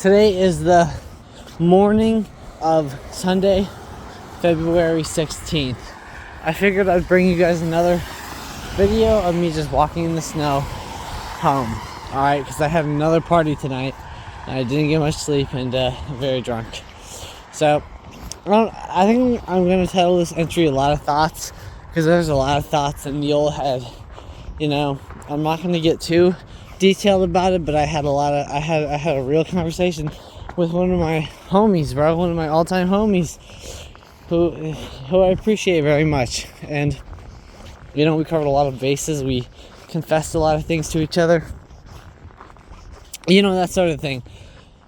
Today is the morning of Sunday, February 16th. I figured I'd bring you guys another video of me just walking in the snow home. Alright, because I had another party tonight. I didn't get much sleep and I'm very drunk. So, I think I'm going to title this entry A Lot of Thoughts, because there's a lot of thoughts in the old head. You know, I'm not going to get too detailed about it, but I had a real conversation with one of my homies, bro, one of my all-time homies, who I appreciate very much. And you know, we covered a lot of bases. We confessed a lot of things to each other. You know, that sort of thing.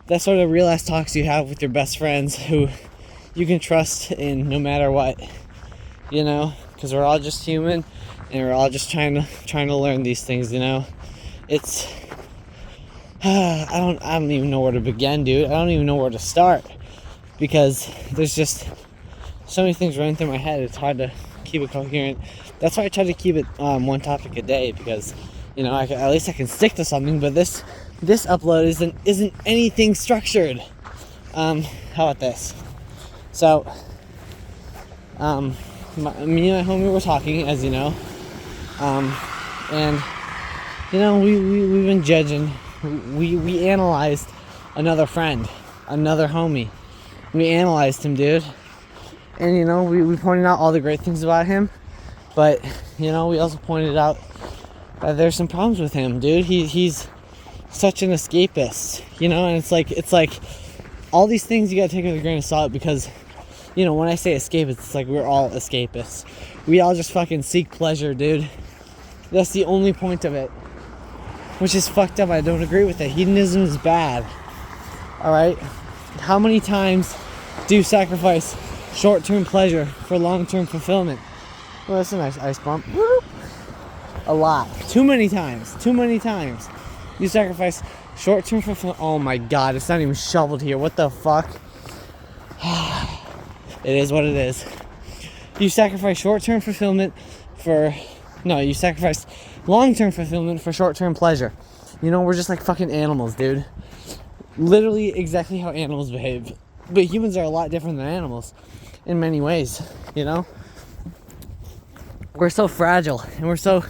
That sort of real ass talks you have with your best friends who you can trust in no matter what. You know, because we're all just human and we're all just trying to learn these things, you know. It's I don't even know where to begin, dude. I don't even know where to start, because there's just so many things running through my head. It's hard to keep it coherent. That's why I try to keep it one topic a day, because you know, at least I can stick to something. But this upload isn't anything structured. How about this? So me and my homie were talking, as you know, and you know, we've been judging. We analyzed another friend, another homie. We analyzed him, dude. And you know, we pointed out all the great things about him, but you know, we also pointed out that there's some problems with him, dude. He's such an escapist, you know. And it's like all these things you gotta take with a grain of salt, because you know, when I say escapist, it's like we're all escapists. We all just fucking seek pleasure, dude. That's the only point of it, which is fucked up. I don't agree with it. Hedonism is bad. Alright? How many times do you sacrifice short-term pleasure for long-term fulfillment? Well, that's a nice ice bump. Whoop. A lot. Too many times. You sacrifice short-term fulfillment. Oh my god, it's not even shoveled here. What the fuck? It is what it is. You sacrifice short-term fulfillment you sacrifice long-term fulfillment for short-term pleasure. You know, we're just like fucking animals, dude. Literally exactly how animals behave. But humans are a lot different than animals in many ways, you know? We're so fragile, and we're so,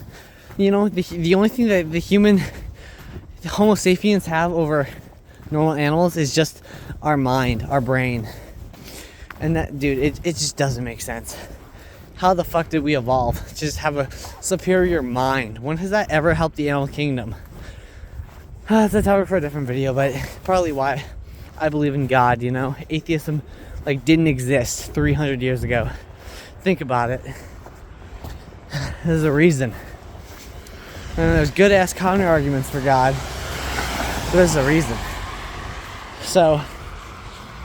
you know, the only thing that the Homo sapiens have over normal animals is just our mind, our brain. And that, dude, it just doesn't make sense. How the fuck did we evolve to just have a superior mind? When has that ever helped the animal kingdom? That's a topic for a different video, but probably why I believe in God, you know? Atheism, didn't exist 300 years ago. Think about it. There's a reason. And there's good-ass counter arguments for God. But there's a reason. So,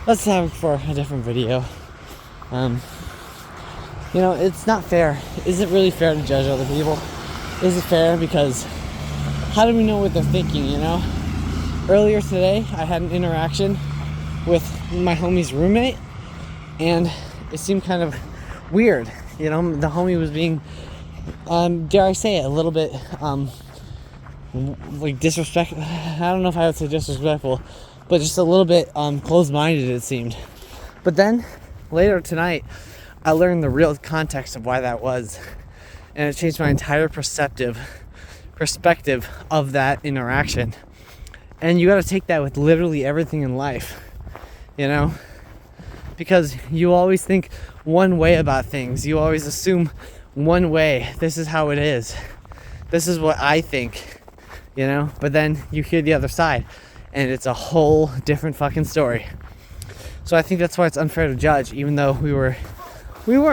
that's a topic for a different video. You know, it's not fair. Is it really fair to judge other people? Is it fair? Because how do we know what they're thinking, you know? Earlier today, I had an interaction with my homie's roommate, and it seemed kind of weird. You know, the homie was being, dare I say it, a little bit, disrespectful. I don't know if I would say disrespectful, but just a little bit closed-minded, it seemed. But then, later tonight, I learned the real context of why that was, and it changed my entire perspective of that interaction. And you got to take that with literally everything in life, you know, because you always think one way about things. You always assume one way. This is how it is. This is what I think, you know. But then you hear the other side, and it's a whole different fucking story. So I think that's why it's unfair to judge, even though we weren't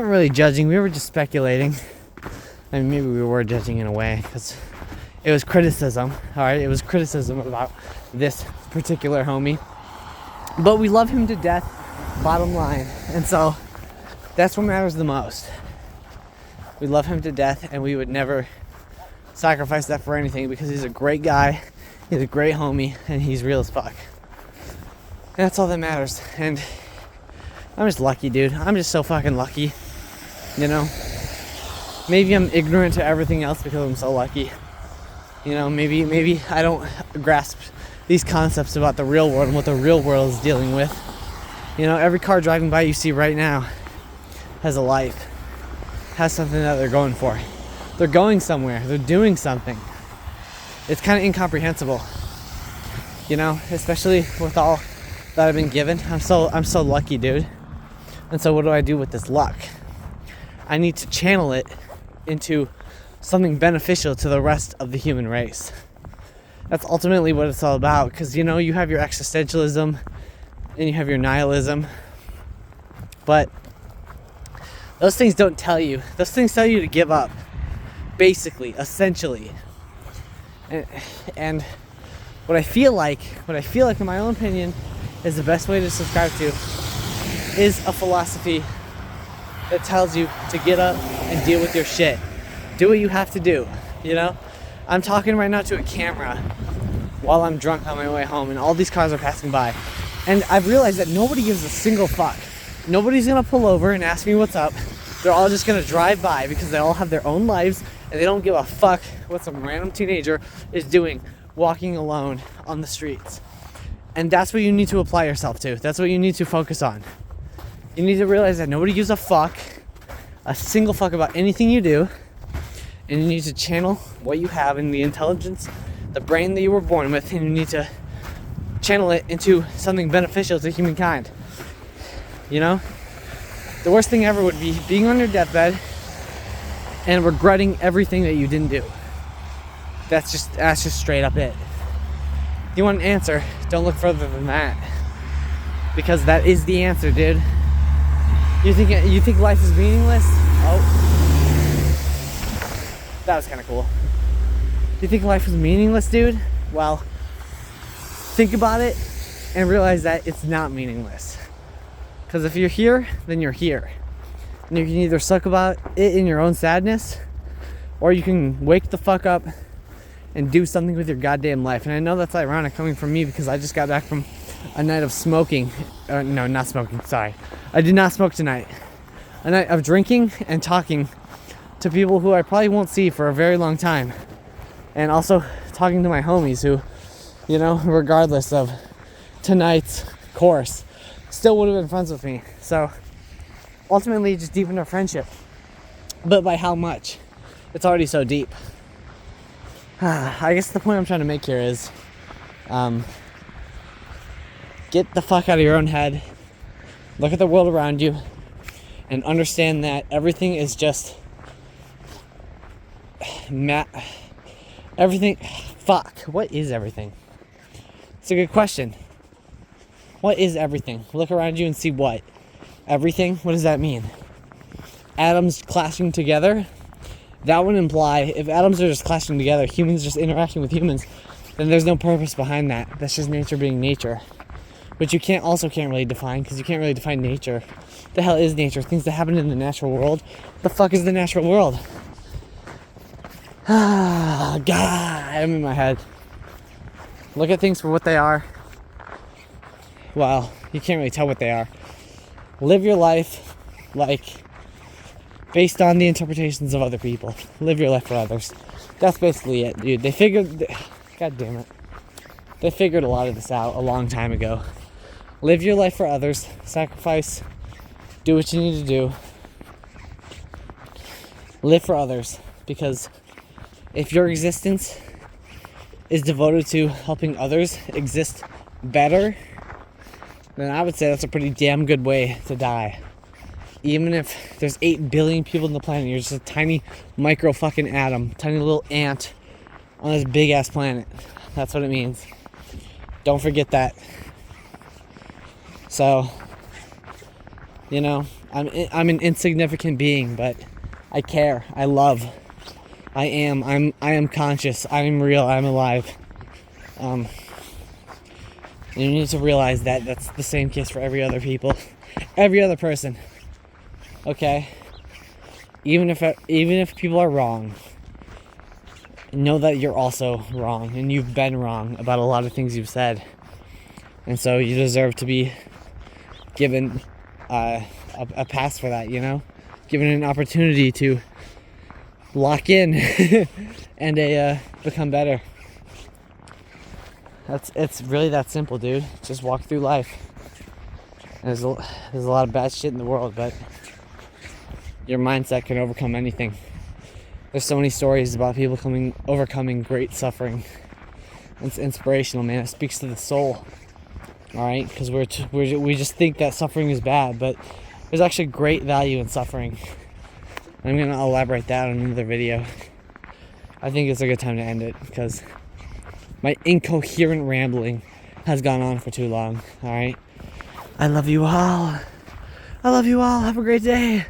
really judging. We were just speculating. I mean, maybe we were judging in a way, because it was criticism. All right, it was criticism about this particular homie. But we love him to death, bottom line. And so that's what matters the most. We love him to death, and we would never sacrifice that for anything, because he's a great guy, he's a great homie, and he's real as fuck. And that's all that matters. And I'm just lucky, dude. I'm just so fucking lucky, you know? Maybe I'm ignorant to everything else because I'm so lucky. You know, maybe I don't grasp these concepts about the real world and what the real world is dealing with. You know, every car driving by you see right now has a life, has something that they're going for. They're going somewhere, they're doing something. It's kind of incomprehensible, you know, especially with all that I've been given. I'm so lucky, dude. And so what do I do with this luck? I need to channel it into something beneficial to the rest of the human race. That's ultimately what it's all about, because, you know, you have your existentialism and you have your nihilism, but those things don't tell you. Those things tell you to give up, basically, essentially. And what I feel like, in my own opinion, is the best way to subscribe to is a philosophy that tells you to get up and deal with your shit. Do what you have to do, you know? I'm talking right now to a camera while I'm drunk on my way home, and all these cars are passing by. And I've realized that nobody gives a single fuck. Nobody's gonna pull over and ask me what's up. They're all just gonna drive by because they all have their own lives and they don't give a fuck what some random teenager is doing, walking alone on the streets. And that's what you need to apply yourself to. That's what you need to focus on. You need to realize that nobody gives a single fuck about anything you do, and you need to channel what you have in the intelligence, the brain that you were born with, and you need to channel it into something beneficial to humankind. You know? The worst thing ever would be being on your deathbed and regretting everything that you didn't do. That's just straight up it. If you want an answer, don't look further than that. Because that is the answer, dude. You think life is meaningless? Oh. That was kind of cool. You think life is meaningless, dude? Well, think about it and realize that it's not meaningless. Because if you're here, then you're here. And you can either suck about it in your own sadness, or you can wake the fuck up and do something with your goddamn life. And I know that's ironic coming from me, because I just got back from a night of smoking. No, not smoking, sorry. I did not smoke tonight. A night of drinking and talking to people who I probably won't see for a very long time. And also talking to my homies who, you know, regardless of tonight's course, still would have been friends with me. So ultimately just deepened our friendship. But by how much? It's already so deep. I guess the point I'm trying to make here is get the fuck out of your own head, look at the world around you, and understand that everything is just everything. Fuck, what is everything? It's a good question. What is everything? Look around you and see what? Everything? What does that mean? Atoms clashing together? That would imply, if atoms are just clashing together, humans just interacting with humans, then there's no purpose behind that. That's just nature being nature. Which you can't really define, because you can't really define nature. The hell is nature? Things that happen in the natural world. The fuck is the natural world? Ah, God, I'm in my head. Look at things for what they are. Well, you can't really tell what they are. Live your life like based on the interpretations of other people. Live your life for others. That's basically it, dude. God damn it. They figured a lot of this out a long time ago. Live your life for others. Sacrifice. Do what you need to do. Live for others. Because if your existence is devoted to helping others exist better, then I would say that's a pretty damn good way to die. Even if there's 8 billion people on the planet, you're just a tiny micro fucking atom, tiny little ant on this big ass planet. That's what it means. Don't forget that. So, you know, I'm an insignificant being, but I care. I love. I am conscious. I am real. I'm alive. And you need to realize that that's the same case for every other person. Okay? Even if people are wrong, know that you're also wrong, and you've been wrong about a lot of things you've said. And so you deserve to be given a pass for that, you know? Given an opportunity to lock in and become better. It's really that simple, dude. Just walk through life. There's a lot of bad shit in the world, but your mindset can overcome anything. There's so many stories about people overcoming great suffering. It's inspirational, man. It speaks to the soul. All right, because we just think that suffering is bad, but there's actually great value in suffering. I'm gonna elaborate that on another video. I think it's a good time to end it because my incoherent rambling has gone on for too long. All right, I love you all. I love you all. Have a great day.